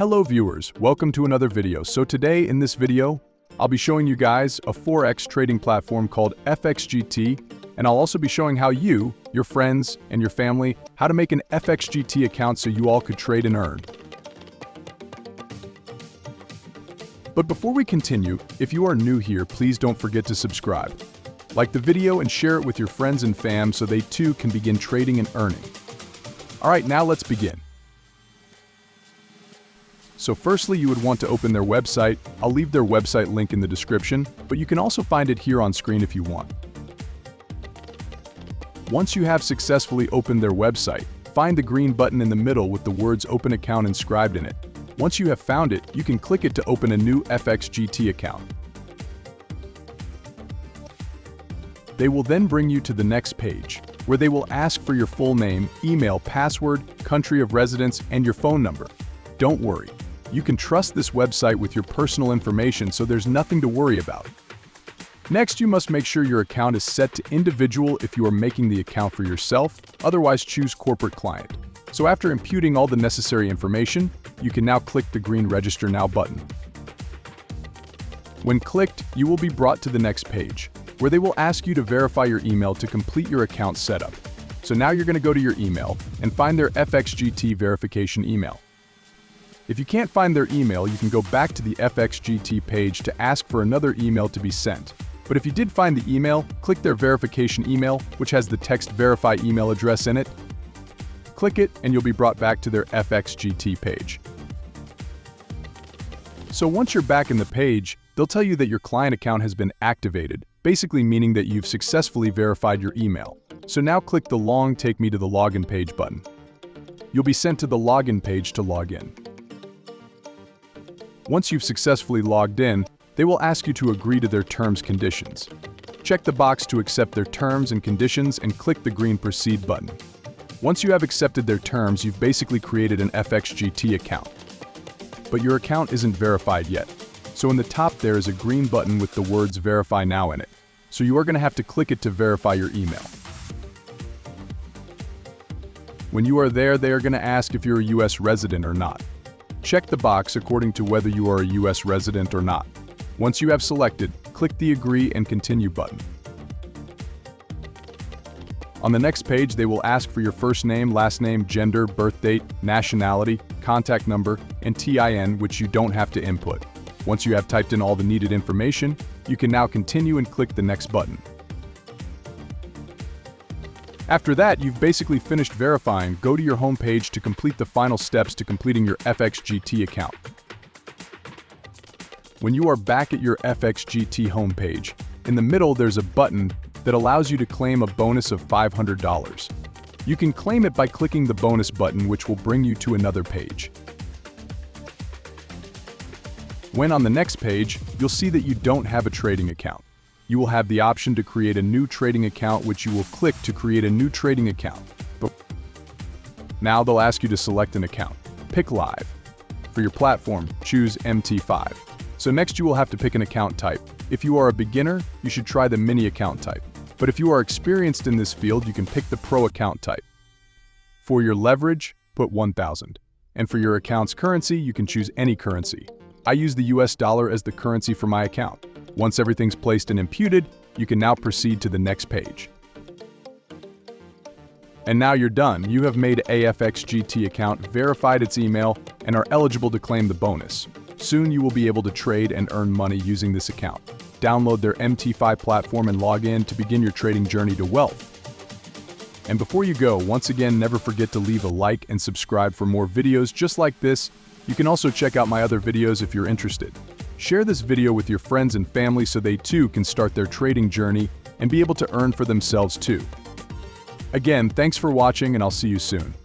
Hello viewers, welcome to another video. So today in this video, I'll be showing you guys a Forex trading platform called FXGT, and I'll also be showing how you, your friends, and your family, how to make an FXGT account so you all could trade and earn. But before we continue, if you are new here, please don't forget to subscribe. Like the video and share it with your friends and fam so they too can begin trading and earning. Alright, now let's begin. So firstly, you would want to open their website. I'll leave their website link in the description, but you can also find it here on screen if you want. Once you have successfully opened their website, find the green button in the middle with the words Open Account inscribed in it. Once you have found it, you can click it to open a new FXGT account. They will then bring you to the next page, where they will ask for your full name, email, password, country of residence, and your phone number. Don't worry. You can trust this website with your personal information, so there's nothing to worry about. Next, you must make sure your account is set to individual if you are making the account for yourself, otherwise choose corporate client. So after imputing all the necessary information, you can now click the green Register Now button. When clicked, you will be brought to the next page, where they will ask you to verify your email to complete your account setup. So now you're going to go to your email and find their FXGT verification email. If you can't find their email, you can go back to the FXGT page to ask for another email to be sent. But if you did find the email, click their verification email, which has the text Verify email address in it. Click it and you'll be brought back to their FXGT page. So once you're back in the page, they'll tell you that your client account has been activated, basically meaning that you've successfully verified your email. So now click the long Take Me to the Login page button. You'll be sent to the login page to log in. Once you've successfully logged in, they will ask you to agree to their terms and conditions. Check the box to accept their terms and conditions and click the green Proceed button. Once you have accepted their terms, you've basically created an FXGT account. But your account isn't verified yet. So in the top there is a green button with the words Verify Now in it. So you are going to have to click it to verify your email. When you are there, they are going to ask if you're a US resident or not. Check the box according to whether you are a US resident or not. Once you have selected, click the Agree and Continue button. On the next page, they will ask for your first name, last name, gender, birth date, nationality, contact number, and TIN, which you don't have to input. Once you have typed in all the needed information, you can now continue and click the next button. After that, you've basically finished verifying. Go to your home page to complete the final steps to completing your FXGT account. When you are back at your FXGT homepage, in the middle there's a button that allows you to claim a bonus of $500. You can claim it by clicking the bonus button, which will bring you to another page. When on the next page, you'll see that you don't have a trading account. You will have the option to create a new trading account, which you will click to create a new trading account. But now they'll ask you to select an account. Pick Live. For your platform, choose MT5. So next you will have to pick an account type. If you are a beginner, you should try the mini account type. But if you are experienced in this field, you can pick the pro account type. For your leverage, put 1,000. And for your account's currency, you can choose any currency. I use the US dollar as the currency for my account. Once everything's placed and imputed, you can now proceed to the next page. And now you're done. You have made a FXGT account, verified its email, and are eligible to claim the bonus. Soon you will be able to trade and earn money using this account. Download their MT5 platform and log in to begin your trading journey to wealth. And before you go, once again, never forget to leave a like and subscribe for more videos just like this. You can also check out my other videos if you're interested. Share this video with your friends and family so they too can start their trading journey and be able to earn for themselves too. Again, thanks for watching and I'll see you soon.